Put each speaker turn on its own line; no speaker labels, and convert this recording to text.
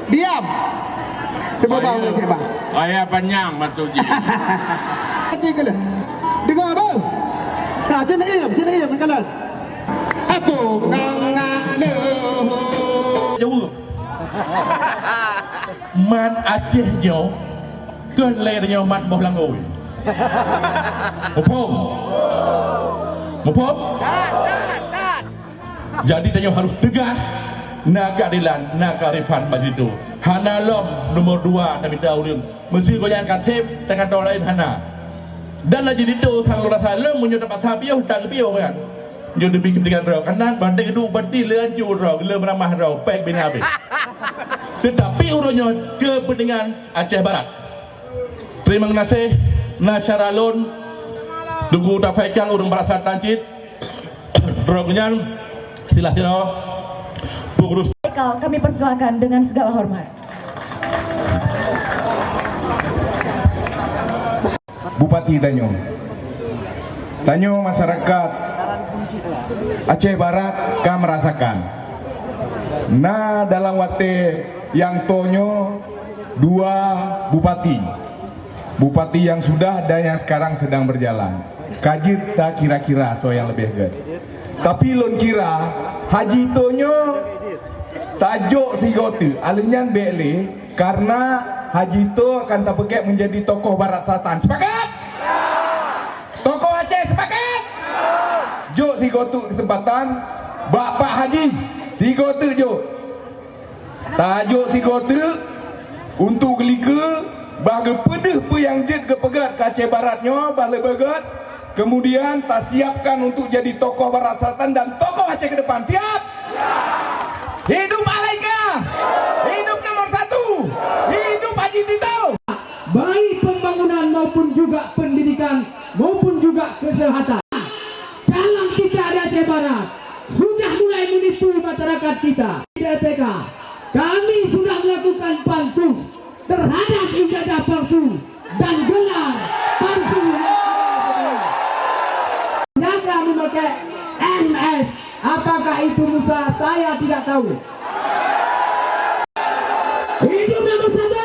Diam. Coba bang, bang.
Ayah panjang maksudnya.
Hati ke dah. Dengar bang. Nah, cina im kan dah. Aku ngangak le.
Jawa. Man Aceh nyo, kan lernya man boh langoi. Mupom. Jadi tanya harus tegas. Nak keadilan, nak kearifan begitu. Hana lom nomor 2 kami tahu dia. Mesti goyang katib dengan doa lain hana. Dan lagi itu sang lura salam menyuruh dapat sapiau dan piau kan. Yo demi kepentingan rau kanan banding kedua banti laju rau le meramah rau pek bin habis. Tetapi urutnya kepentingan Aceh Barat. Terima kasih Nasyaralun Dugu Tafaikal urung merasa tancit. Rognyan silahkan pengurus.
Kami persilakan dengan segala hormat.
Bupati Tanyo masyarakat Aceh Barat kan merasakan. Nah dalam waktu yang tonyo 2 bupati yang sudah dan yang sekarang sedang berjalan. Kajit tak kira-kira so yang lebih good. Tapi lon kira Haji Tonyo tajuk si gotu alinyan bele karena Haji To akan terpegak menjadi tokoh Barat Selatan. Sepakat? Tokoh Aceh sepakat? Jok si gotu kesempatan Bapak Haji si gotu jok. Tajuk si gotu untuk gelika bahagia pedih pe yang jid kepegat ke Aceh Baratnya bala begat. Kemudian tak siapkan untuk jadi tokoh Barat Selatan dan tokoh Aceh ke depan. Siap? Hidup Alaika! Hidup nomor 1! Hidup Haji Tito!
Baik pembangunan maupun juga pendidikan maupun juga kesehatan. Dalam kita di Aceh Barat sudah mulai menipu masyarakat kita. Di DPK kami sudah melakukan pansus terhadap ijazah palsu dan gelar palsu. Yang memakai MS, apakah itu Musa? Saya tidak tahu. Hidup nomor 1.